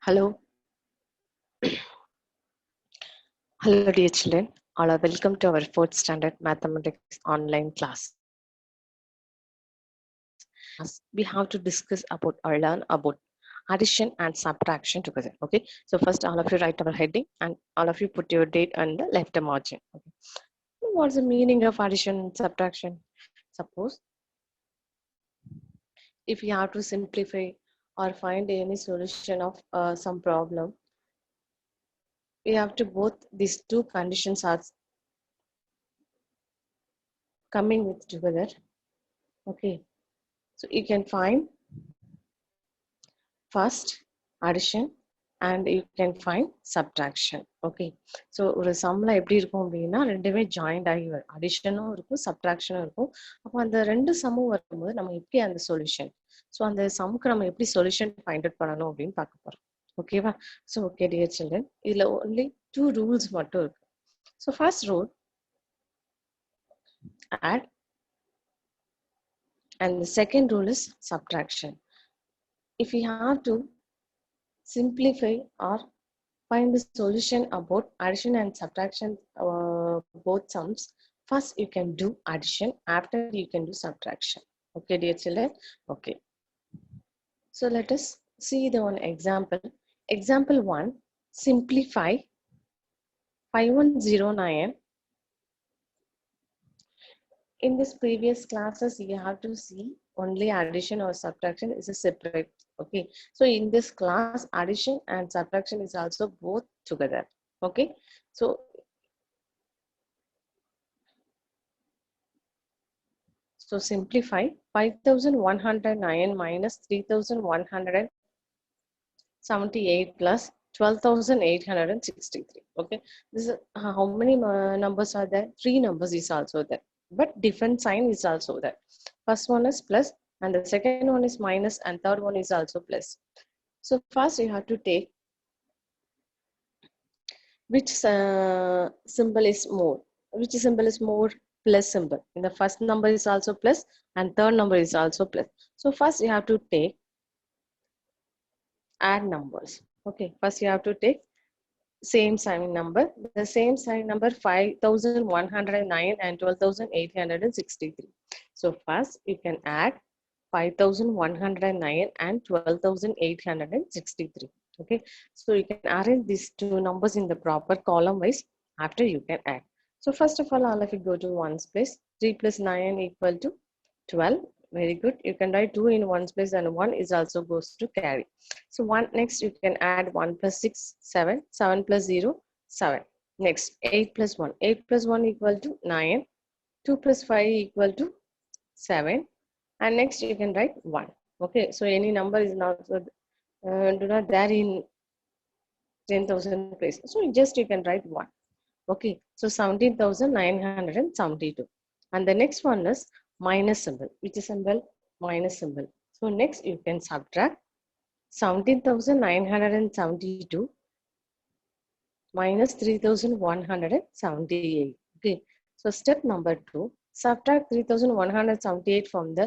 Hello, hello, dear children. All are welcome to our fourth standard mathematics online class. We have to discuss about or learn about addition and subtraction together. Okay, so first, all of you write our heading and all of you put your date on the left margin. Okay, what's the meaning of addition and subtraction? Suppose if you have to simplify or find any solution of some problem, we have to both these two conditions are coming with together. Okay, so you can find first addition and you can find subtraction. Okay, so ஒரு சம்ல எப்படி இருக்கும் அப்படின்னா ரெண்டுமே joint ஆகி வரும், அடிஷனும் இருக்கும் சப்ட்ராக்ஷனும் இருக்கும். அப்போ அந்த ரெண்டு சம்மும் வரும்போது நம்ம எப்படி அந்த சொல்யூஷன், ஸோ அந்த சம்முக்கு நம்ம எப்படி சொல்யூஷன் ஃபைண்ட் அவுட் பண்ணணும் அப்படின்னு பார்க்க போறோம். ஓகேவா? ஸோ ஓகே டியர் சில்ட்ரன், இதுல ஒன்லி 2 ரூல்ஸ் மட்டும் இருக்கு. So first rule add and the second rule is subtraction. If you have to simplify or find the solution about addition and subtraction, both sums, first you can do addition, after you can do subtraction. Okay dear children, okay, so let us see the one example. Example 1, simplify 5109. In this previous classes you have to see only addition or subtraction is a separate. Okay, so in this class addition and subtraction is also both together. Okay, so simplify 5109 minus 3178 plus 12863. Okay, this is how many numbers are there? 3 numbers is also there, but different sign is also there. First one is plus and the second one is minus and third one is also plus. So first you have to take which symbol is more. Which symbol is more? Plus symbol. In the first number is also plus and third number is also plus. So first you have to take add numbers. Okay, first you have to take same sign number. The same sign number 5109 and 12863. So first you can add 5109 and 12863. Okay, so you can arrange these two numbers in the proper column wise. After you can add. So first of all of you go to ones place. 3 plus 9 equal to 12. Very good. You can write 2 in ones place and 1 is also goes to carry. So 1 next you can add 1 plus 6 7, 7 plus 0 7. Next 8 plus 1, 8 plus 1 equal to 9, 2 plus 5 equal to 7, and next you can write 1. Okay, so any number is not do not there in 10,000 place, so just you can write 1. Okay, so 17,972. And the next one is minus symbol. Which is symbol? Minus symbol. So next you can subtract 17,972 minus 3,178. Okay, so step number 2, subtract 3,178 from the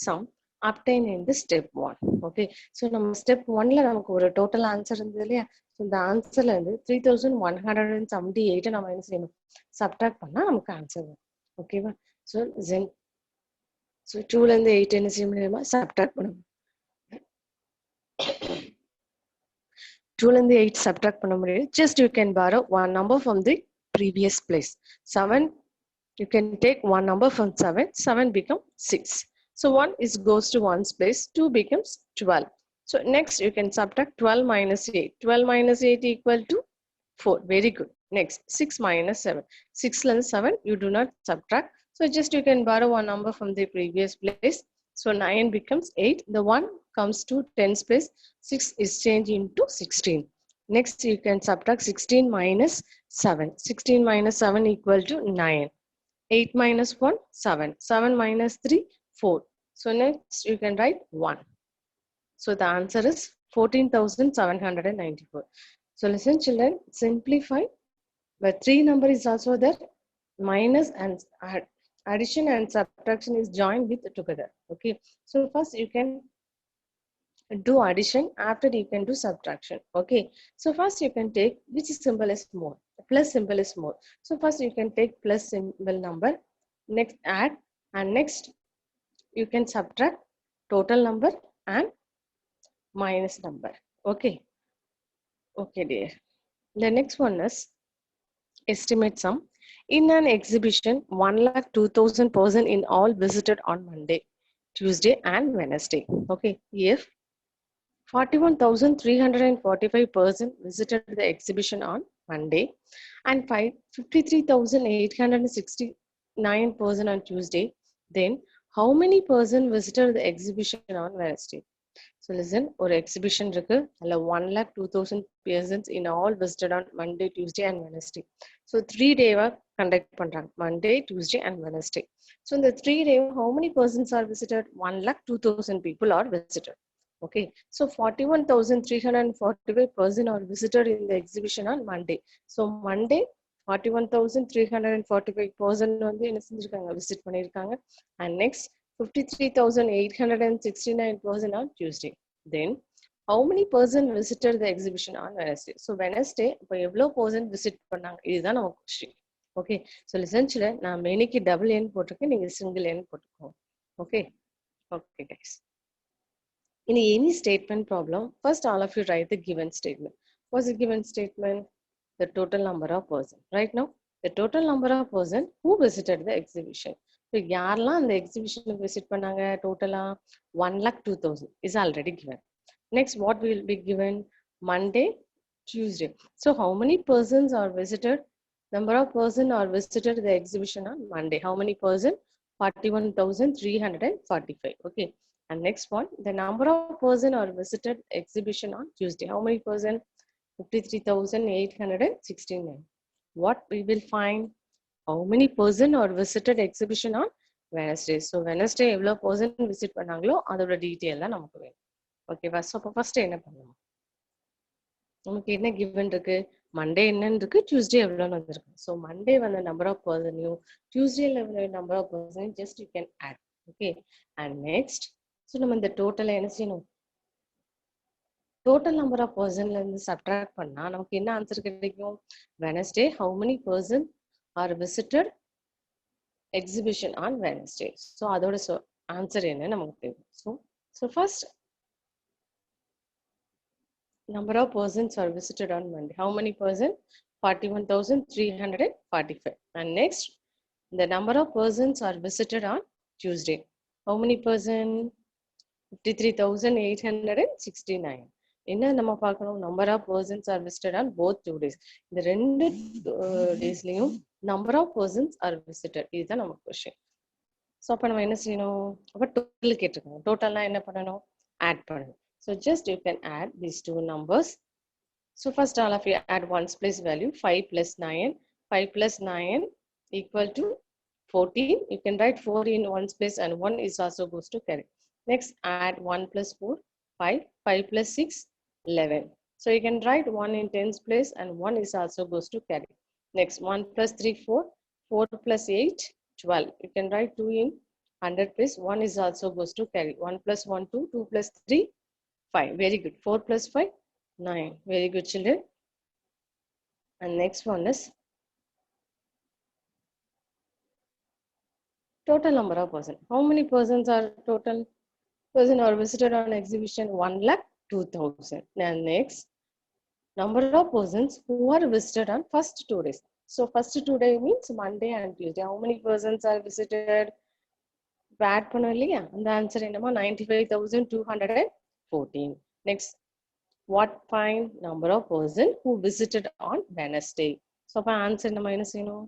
sum obtained in the step 1. Okay, so நம்ம step 1ல நமக்கு ஒரு total answer இருந்தது இல்லையா? So இந்த ஆன்சர்ல இருந்து 3,178 நம்ம என்ன செய்யணும்? சப்ட்ராக்ட் பண்ணா நமக்கு ஆன்சர் வரும். ஓகேவா? ஸோ ஜென் ஸோ 2ல இருந்து 8 என்ன செய்ய முடியுமா? சப்ட்ராக்ட் பண்ணணும். 2ல இருந்து 8 சப்ட்ராக்ட் பண்ண முடியாது. Just you can borrow one number from the previous place. 7, you can take one number from 7, 7 becomes 6. So 1 is goes to 1's place, 2 becomes 12. So next you can subtract 12 minus 8. 12 minus 8 equal to 4. Very good. Next 6 minus 7. 6 and 7 you do not subtract. So just you can borrow one number from the previous place. So 9 becomes 8. The 1 comes to 10's place. 6 is changed into 16. Next you can subtract 16 minus 7. 16 minus 7 equal to 9. 8 minus 1, 7. 7 minus 3, 4. So next you can write 1. So the answer is 14,794. So listen children, simplify. But 3 number is also there. Minus and addition and subtraction is joined with together. Okay. So first you can do addition, after you can do subtraction. Okay, so first you can take which symbol is more, plus symbol is more. So first you can take plus symbol number, next add, and next you can subtract total number and minus number. Okay, okay dear. The next one is estimate sum. In an exhibition, 1,02,000 person in all visited on Monday, Tuesday and Wednesday. Okay, if 41,345 person visited the exhibition on Monday and 53,869 person on Tuesday, then how many person visited the exhibition on Wednesday? So listen, or exhibition இருக்கு அதுல 1,02,000 persons in all visited on Monday, Tuesday and Wednesday. So 3 day conduct பண்றாங்க Monday, Tuesday and Wednesday. So in the 3 day, how many persons are visited? 1,02,000 people are visited. Okay, so 41,345 person are visited in the exhibition on Monday. So Monday 41,345 person வந்து என்ன செஞ்சிருக்காங்க visit பண்ணிருக்காங்க. And next 53,869 person on Tuesday. Then how many person visited the exhibition on Wednesday? So Wednesday இப்போ எவ்வளவு person visit பண்ணாங்க இதுதான் நம்ம question. Okay, so லெசன்ஸ்ல நான் மெனிக்கு டபுள் n போட்டிருக்கேன், நீங்க சிங்கிள் n போட்டுக்கோங்க. Okay, okay guys. In any statement problem, first all of you write the given statement. What's the given statement? The total number of person. Right now, the total number of person who visited the exhibition. So யாரெல்லாம் அந்த exhibition visit பண்ணாங்க டோட்டலா 1,02,000 is already given. Next, what will be given? Monday, Tuesday. So how many persons are visited? Number of person are visited the exhibition on Monday. How many person? 41,345. Okay. And next one, the number of person are visited exhibition on Tuesday. How many person? 53,869. What we will find? How many person are visited exhibition on Wednesday? So Wednesday எவ்வளவு person visit பண்ணாங்களோ அதோட detail தான் நமக்கு வேணும். ஓகேவா? So அப்போ first என்ன பண்ணலாம்? நமக்கு என்ன கிவன் இருக்கு? மண்டே என்னன்னு இருக்கு, டியூஸ்டே எவ்வளோன்னு வந்திருக்கு. ஸோ மண்டே வந்த நம்பர் ஆஃப் பர்சனையும் டியூஸ்டேல வந்த நம்பர் ஆஃப் பர்சனையும் just you can add. Okay, and next so நம்ம இந்த டோட்டலை என்ன செய்யணும்? டோட்டல் நம்பர் ஆஃப் பர்சன்ல இருந்து சப்ட்ராக்ட் பண்ணா நமக்கு என்ன ஆன்சர் கிடைக்கும்? Wednesday how many person are visited exhibition on Wednesday. So அதோட ஆன்சர் என்ன நமக்கு தெரியும். So first number of persons are visited on Monday. How many persons? 41,345. And next, the number of persons are visited on Tuesday. How many persons? 53,869. என்ன நம்ம பார்க்கணும்? number of persons are visited on both 2 days. இந்த ரெண்டு டேஸ்லயும் number of persons are visited. இதுதான் நம்ம question. So அப்போ நம்ம என்ன செய்யணும்? அப்போ டோட்டல் கேட்டிருக்கோம். டோட்டல்னா என்ன பண்ணணும்? ஆட் பண்ணணும். So just you can add these two numbers. So first all of you add ones place value 5 plus 9. 5 plus 9 equal to 14. You can write 4 in ones place and 1 is also goes to carry. Next add 1 plus 4 5. 5 plus 6 11. So you can write 1 in tens place and 1 is also goes to carry. Next 1 plus 3 4. 4 plus 8 12. You can write 2 in 100 place. 1 is also goes to carry. 1 plus 1 2. 2 plus 3 5. Very good. 4 plus 5 9. Very good children. And next one is total number of persons. How many persons are total person are visited on exhibition? 1,02,000. And next number of persons who are visited on first 2 days. So first 2 days means Monday and Tuesday. How many persons are visited? Add பண்ணோம் இல்லையா? அந்த answer என்னமா? 95,214. Next, what find number of person who visited on Wednesday? So அப்ப answer நம்ம என்ன செய்யணும்?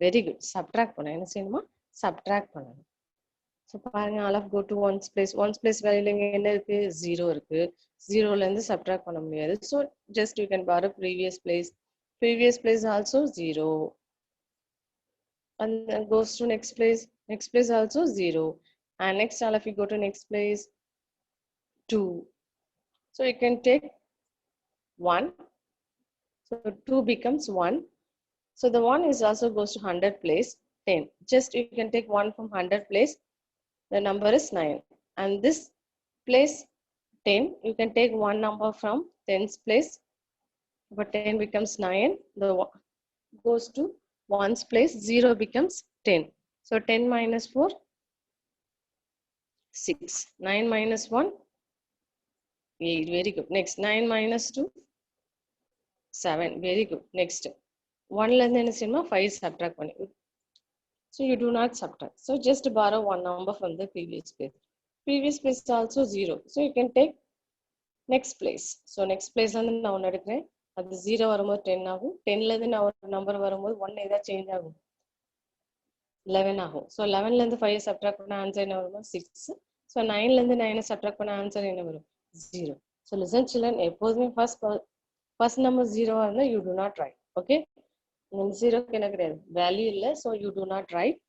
Very good, subtract பண்ணணும். என்ன செய்யணுமா? சப்ட்ராக்ட் பண்ணணும். ஸோ பாருங்க, all of go to ones place. Ones place வேல்யூல என்ன இருக்கு? 0 இருக்கு. 0ல இருந்து சப்ட்ராக்ட் பண்ண முடியாது. So just you can borrow previous place. Previous place also 0 and goes to next place. Next place also 0. And next all of you go to next place 2. So you can take 1. So 2 becomes 1. So the 1 is also goes to 100 place 10. Just you can take 1 from 100 place. The number is 9. And this place 10. You can take one number from 10's place. But 10 becomes 9. The goes to 1's place. 0 becomes 10. So 10 minus 4, 6. 9 minus 1, 8. Very good. Next, 9 minus 2, 7. Very good. Next, 1 5 subtract 1. So you do not subtract. So just borrow one number from the previous place. Previous place is also 0. So you can take next place. So next place on the now at the 0 or 10 now. 10 number or 1 change 11 ago. So 11 length 5 subtract answer 6. So 9 length 9 subtract answer 0. So listen children, first number 0 or you do not write. Okay? 0 value less, so you do not write.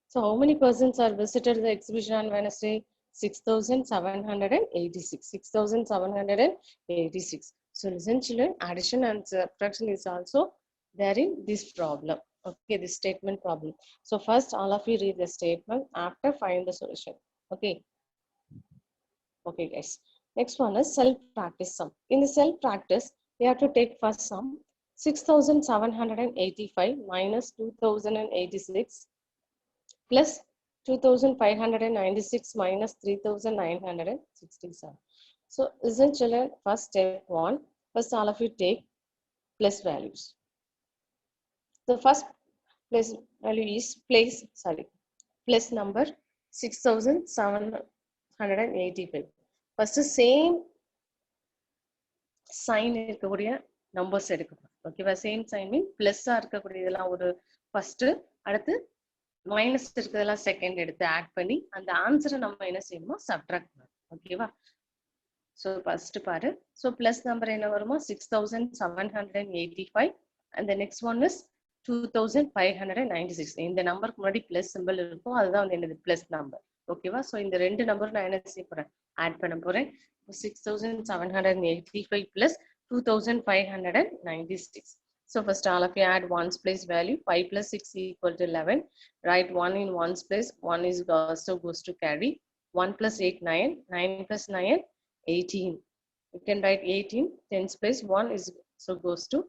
So how many persons are visited the exhibition on Wednesday? 6,786. 6,786. So listen children, addition and subtraction is also there in this problem. Okay, this statement problem. So first all of you read the statement, after find the solution. Okay. Okay guys. Next one is self-practice sum. In the self-practice, we have to take first sum. 6,785 minus 2,086 plus 2,596 minus 3,967. So listen children, first step 1. First all of you take plus values. The first place value is plus number 6,785. First same sign numbers okay, same sign mean plus first minus second add பண்ணி அந்த ஆன்சரை நம்ம என்ன செய்யணுமா subtract பண்ணணும் ஓகேவா so first பாரு so plus number என்ன வருமா 6785 and the next one is 2596 இந்த நம்பருக்கு முன்னாடி plus symbol இருக்கும் அதுதான் வந்து என்னது plus number ஓகேவா so இந்த ரெண்டு நம்பர் நான் என்ன செய்ய போறேன் ஆட் பண்ண போறேன் 6785 plus 2596. So first all of you add ones place value. 5 plus 6 equal to 11. Write 1 in ones place. 1 is also goes to carry. 1 plus 8, 9. 9 plus 9, 18. You can write 18. 10's place 1 is so goes to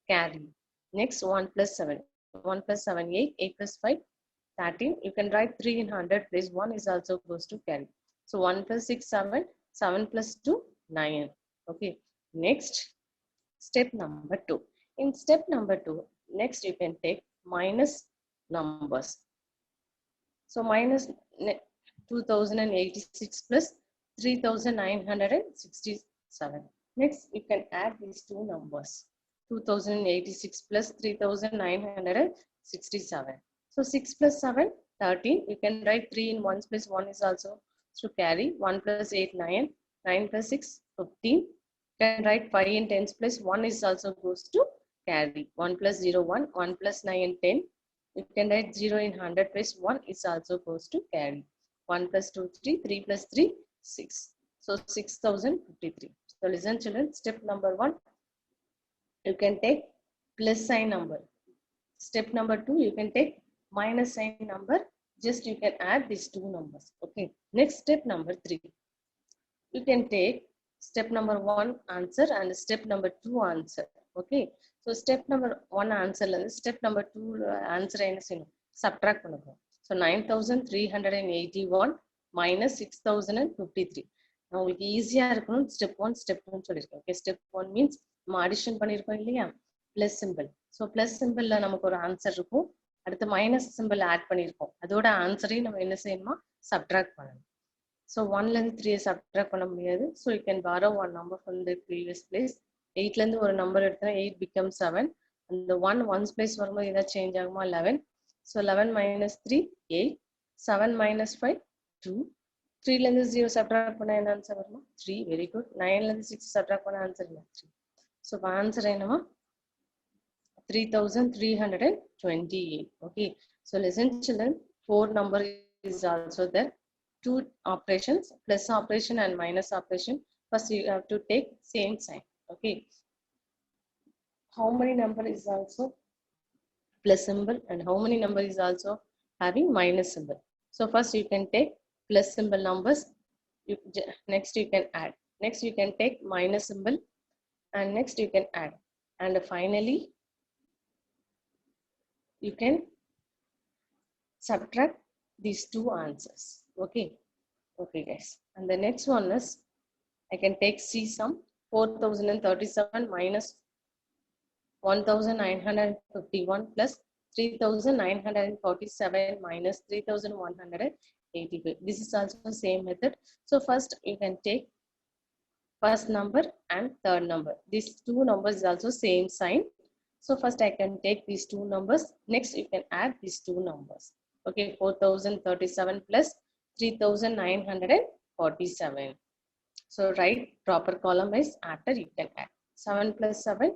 carry. Next 1 plus 7. 1 plus 7, 8. 8 plus 5, 13. You can write 3 in 100 place. 1 is also goes to carry. So 1 plus 6, 7. 7 plus 2, 9. Okay. Next, step number 2. In step number 2, next you can take minus numbers. So minus 2086 plus 3967. Next, you can add these two numbers. 2086 plus 3967. So 6 plus 7, 13. You can write 3 in 1's place. 1 is also to carry. 1 plus 8, 9. 9 plus 6, 15. You can write 5 in 10's place. 1 is also goes to carry. 1 plus 0, 1. 1 plus 9, 10. You can write 0 in 100 place. 1 is also goes to carry. 1 plus 2, 3. 3 plus 3, 6. So 6053. So listen children, step number 1. You can take plus sign number. Step number 2, you can take minus sign number. Just you can add these two numbers. Okay. Next step number 3. You can take step number 1 answer and step number 2 answer. Okay. So step number 1 answer and step number 2 answer subtract பண்ணுங்க. So 9381 minus 6053. Now உங்களுக்கு ஈஸியா இருக்கணும் step 1 step 2 சொல்லிருக்கேன். Okay, step 1 means நம்ம addition பண்ணிருக்கோம் இல்லையா plus symbol. So plus symbolல நமக்கு ஒரு ஆன்சர் இருக்கும். அடுத்து minus symbol ஆட் பண்ணிருக்கோம். அதோட ஆன்சரையும் நம்ம என்ன செய்யணுமா subtract பண்ணணும். So 1 ல இருந்து 3 subtract பண்ண முடியாது. So you can borrow one number from the previous place. 8 ல இருந்து ஒரு நம்பர் எடுத்தா 8 becomes 7. And the 1 ones place வரும்போது இதா சேஞ்ச் ஆகுமா 11. So 11 minus 3, 8. 7 minus 5, 2. 3 ல இருந்து 0 subtract பண்ணா என்ன ஆன்சர் வருமா 3. Very good. 9 ல இருந்து 6 subtract பண்ணா ஆன்சர் என்ன 3. So ஆன்சர் என்னமா 3328. Okay. So listen children, 4 number is also there. 2 operations, plus operation and minus operation. First you have to take same sign. Okay. How many number is also plus symbol and how many number is also having minus symbol. So first you can take plus symbol numbers. next you can add. Next you can take minus symbol, and next you can add, and finally you can subtract these two answers. Okay, okay guys, and the next one is I can take C sum. 4037 minus 1951 plus 3947 minus 3185. This is also same method. So first you can take first number and third number. These two numbers is also same sign. So first I can take these two numbers. Next you can add these two numbers. Okay, 4037 plus 3947. So write proper column wise. After you can add 7 plus 7,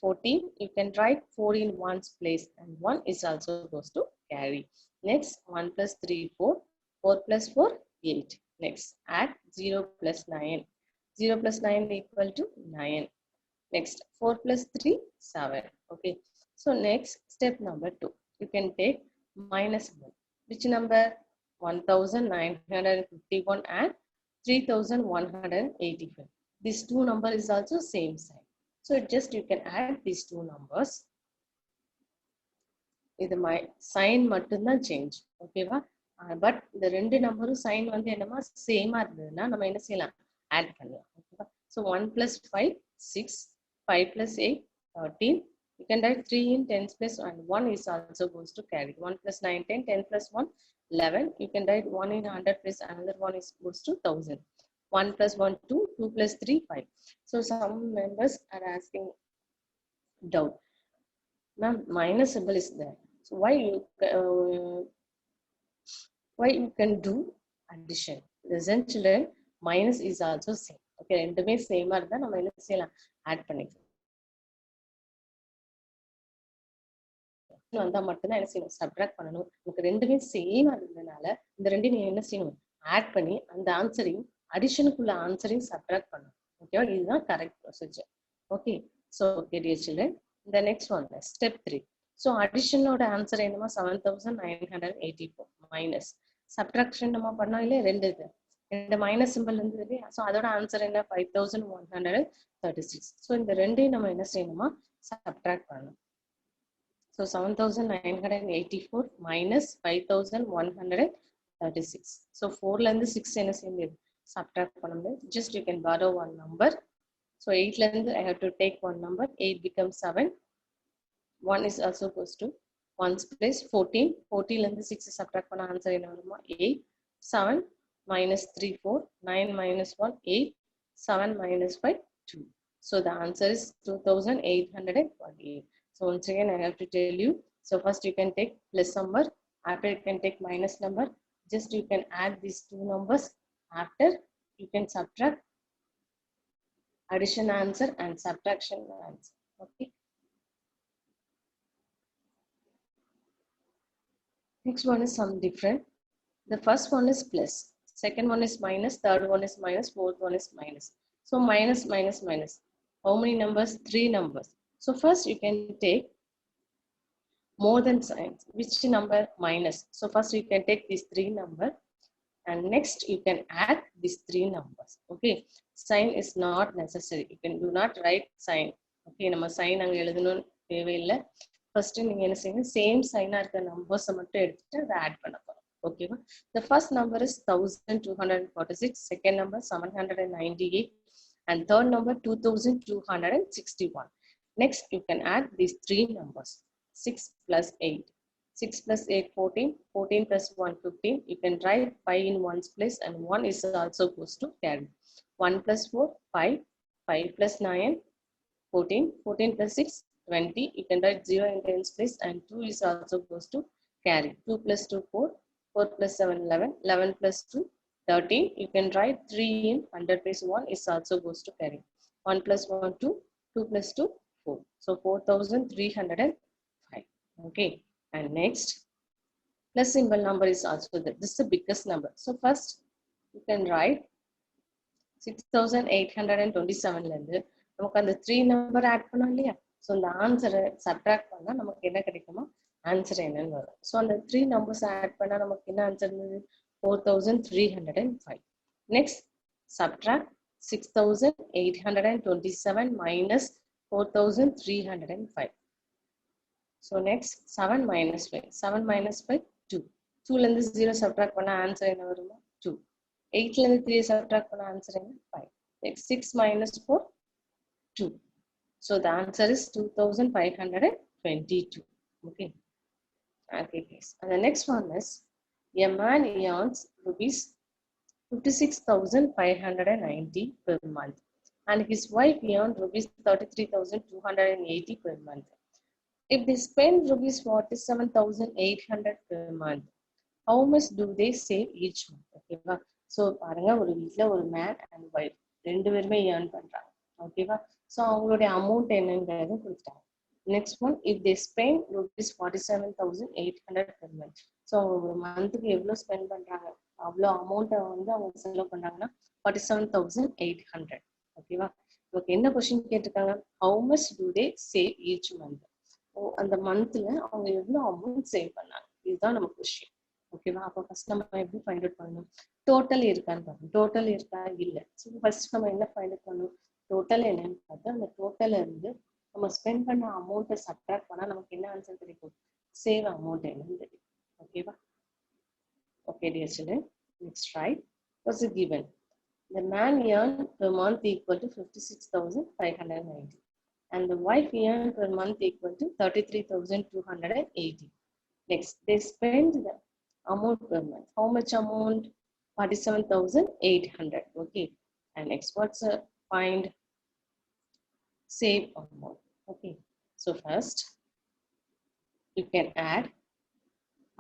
14. You can write 4 in one's place, and 1 is also goes to carry. Next 1 plus 3, 4. 4 plus 4, 8. Next add 0 plus 9. 0 plus 9 equal to 9. Next 4 plus 3, 7. Okay. So next step number 2. You can take minus 1. Which number? 1951 and 3185. These two number is also same sign. So just you can add these two numbers. இது sign மட்டும்தான் change. ஓகேவா? But இந்த ரெண்டு நம்பரும் sign வந்து என்னமா சேமா இருந்ததுன்னா நம்ம என்ன செய்யலாம்? ஆட் பண்ணலாம். ஓகேவா? So 1 plus 5, 6. 5 plus 8, 13. You can write 3 in 10's place, and 1 is also goes to carry. 1 plus 9, 10. 10 plus 1, 11. You can write 1 in 100 place, another 1 is goes to 1000. 1 plus 1, 2. 2 plus 3, 5. So some members are asking doubt. Now minus symbol is there. So why you can do addition? Listen children, minus is also same. Okay, ரெண்டுமே சேமா இருந்தா நம்ம என்ன செய்யலாம்? Add பண்ணிக்கலாம். வந்தா மட்டும்தான் என்ன செய்யணும்? சப்ட்ராக்ட் பண்ணணும். நமக்கு ரெண்டுமே சேமா இருந்ததுனால இந்த ரெண்டையும் என்ன செய்யணும்? ஆட் பண்ணி அந்த ஆன்சரையும் அடிஷனுக்குள்ள ஆன்சரையும் சப்ட்ராக்ட் பண்ணணும். ஓகேவா? இதுதான் correct procedure. Okay, so okay dear children, இந்த நெக்ஸ்ட் ஒன் ஸ்டெப் 3. ஸோ அடிஷனோட ஆன்சர் என்னமா? 7984 மைனஸ் சப்ட்ராக்ஷன் நம்ம பண்ணோம் இல்லையா? ரெண்டு மைனஸ் சிம்பிள் இருந்தது இல்லையா? ஸோ அதோட ஆன்சர் என்ன? 5136. ஸோ இந்த ரெண்டையும் நம்ம என்ன செய்யணுமா? சப்ட்ராக்ட் பண்ணணும். So 7984 minus 5136. So 4 la irundhu 6 என்ன செய்யுது? Subtract பண்ணுங்க. Just you can borrow one number. So 8 la irundhu I have to take one number. 8 becomes 7. 1 is also goes to 1's place. 14. 14 la irundhu 6 subtract பண்ண answer என்ன வருமா? 8. 7 minus 3, 4. 9 minus 1, 8. 7 minus 5, 2. So the answer is 2848. So once again I have to tell you. So first you can take plus number. After you can take minus number. Just you can add these two numbers. After you can subtract addition answer and subtraction answer. Okay. Next one is some different. The first one is plus. Second one is minus. Third one is minus. Fourth one is minus. So minus, minus, minus. How many numbers? 3 numbers. So first you can take more than signs. Which number? Minus. So first you can take these 3 numbers, and next you can add these 3 numbers. Okay. Sign is not necessary. You can do not write sign. Okay. நம்ம sign அங்க எழுதணும் தேவையில்லை. First நீங்க என்ன செய்யுங்க? Same sign இருக்க numbers மட்டும் எடுத்துட்டு அதை add பண்ண போறோம். Okay. The first number is 1246. Second number 798. And third number 2261. Next, you can add these 3 numbers. 6 plus 8. 6 plus 8, 14. 14 plus 1, 15. You can write 5 in one's place, and 1 is also goes to carry. 1 plus 4, 5. 5 plus 9, 14. 14 plus 6, 20. You can write 0 in 10's place, and 2 is also goes to carry. 2 plus 2, 4. 4 plus 7, 11. 11 plus 2, 13. You can write 3 in 100 place. 1 is also goes to carry. 1 plus 1, 2. 2 plus 2, 4. So 4305. Okay. And next, plus symbol number is also there. This is the biggest number. So first, you can write 6827 la irundhu நமக்கு அந்த 3 number add பண்ணோம் இல்லையா? So the answer subtract பண்ணா நமக்கு என்ன கிடைக்குமா? Answer என்னன்னு வரும். So அந்த 3 numbers add பண்ணா நமக்கு என்ன ஆன்சர் இருந்தது? 4305. Next, Subtract 6,827 minus 4,305. So next 7 minus 5. 7 minus 5, 2. 2 lende 0 subtract panna answer enna varuma? 2. 8 lende 3 subtract panna answer enna? 5. Next 6 minus 4, 2. So the answer is 2,522. Okay. Okay, guys. And the next one is a man earns rupees 56,590 per month, and his wife earned rupees 33,280 per month. If they spend rupees 47,800 per month, how much do they save each month? ஓகேவா? So பாருங்க, ஒரு வீட்டில் ஒரு man and wife ரெண்டு பேருமே earn பண்றாங்க. ஓகேவா? So அவங்களுடைய அமௌண்ட் என்னங்கிறத கொடுத்துட்டாங்க. Next one, if they spend rupees 47,800 per month. So அவங்க ஒரு மந்த்துக்கு எவ்வளோ ஸ்பெண்ட் பண்றாங்க, அவ்வளோ அமௌண்ட்டை வந்து அவங்க செலவு பண்ணாங்கன்னா 47,800. ஓகேவா? ஓகே, என்ன கொஸ்டின் கேட்டிருக்காங்க? How much to they save each month. அந்த மந்த்ல அவங்க எவ்வளவு அமௌண்ட் சேவ் பண்ணாங்க, இதுதான் நம்ம கொஸ்டின். ஓகேவா? அப்போ ஃபர்ஸ்ட் நம்ம எப்படி ஃபைண்ட் அவுட் பண்ணணும்? டோட்டல் இருக்கான்னு பார்க்கணும். டோட்டல் இருக்கா இல்லை. ஸோ ஃபர்ஸ்ட் நம்ம என்ன ஃபைண்ட் அவுட் பண்ணணும்? டோட்டல் என்னன்னு பார்த்து அந்த டோட்டல்ல இருந்து நம்ம ஸ்பெண்ட் பண்ண அமௌண்ட்டை சப்ட்ராக்ட் பண்ணா நமக்கு என்ன ஆன்சர் கிடைக்கும்? சேவ் அமௌண்ட் என்னன்னு தெரியும். ஓகேவா? Okay dear children, next right. Watts it given? The man earned per month equal to 56,590. And the wife earned per month equal to 33,280. Next, they spend the amount per month. How much amount? 47,800. Okay. And next, what's a find save amount? Okay. So first, you can add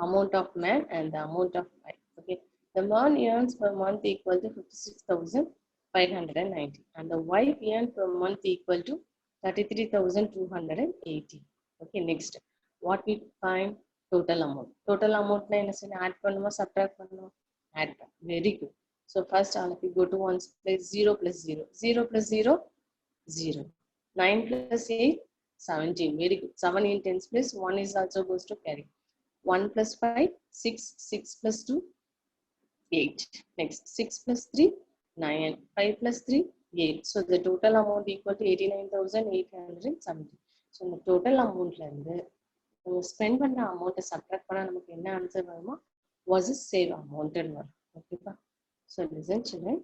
amount of man and the amount of wife. Okay. The man earns per month equal to 56,590, and the wife earns per month equal to 33,280. Okay, next, what we find? Total amount. Total amount na enna sey add pannuma subtract pannuma? Add. Very good. So first all of you go to ones place. 0 plus 0. 0 plus 0, 0. 9 plus 8, 17. Very good. 7 in tens place. 1 is also goes to carry. 1 plus 5, 6. 6 plus 2, 8. Next, 6 plus 3, 9. 5 plus 3, 8. So the total amount equal to 89,870. So the total amount spend பண்ண அமௌண்ட்டை subtract பண்ணா நமக்கு என்ன answer வருமா? Was is save அமௌண்ட்னு வரும். ஓகேவா? So listen children,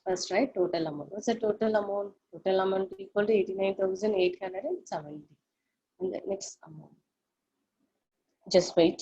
first right total amount. What's the total amount? Total amount equal to 89,870. And the next amount, just wait.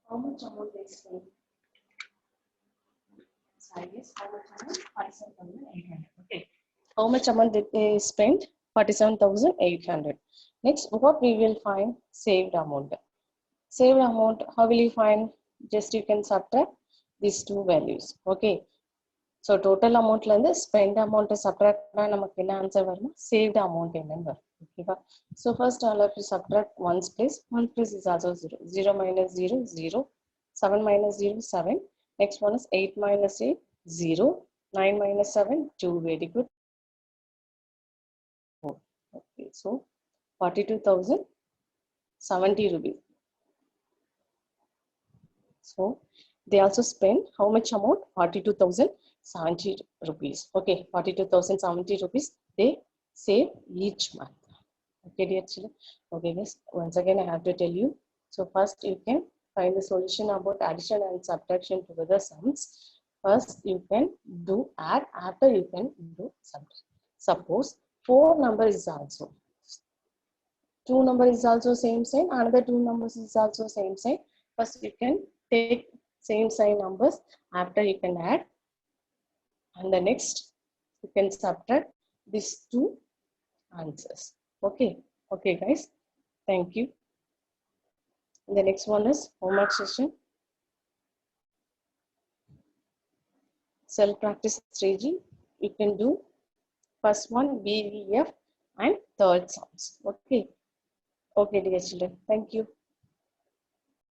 How much amount they spend? Sorry, yes, how much amount? 47,800. Okay. How much amount did they spend? 47,800. Next, what we will find? Saved amount. Saved amount, how will you find? Just you can subtract these two values. Okay. So total amount lende spend amount subtract na namakku enna answer varuma? Saved amount enna varum. Okay. So first all of you subtract ones place. 1 place is also 0. 0 minus 0, 0. 7 minus 0, 7. Next one is 8 minus 8, 0. 9 minus 7, 2. Very good. Okay. So 42,070 rupees. So they also spend how much amount? 42,070 rupees. Okay, 42,070 rupees they save each month. Okay, dear children. Okay, guys. Once again, I have to tell you. So first, you can find the solution about addition and subtraction together sums. First, you can do add. After, you can do subtract. Suppose 4 number is also 2 number is also same sign. Another 2 numbers is also same sign. First, you can take same sign numbers. After, you can add. And the next, you can subtract these two answers. Okay. Okay, guys. Thank you. The next one is homework session. self practice staging, you can do first one B, V, F, and third sounds. Okay. Okay, dear children. Thank you.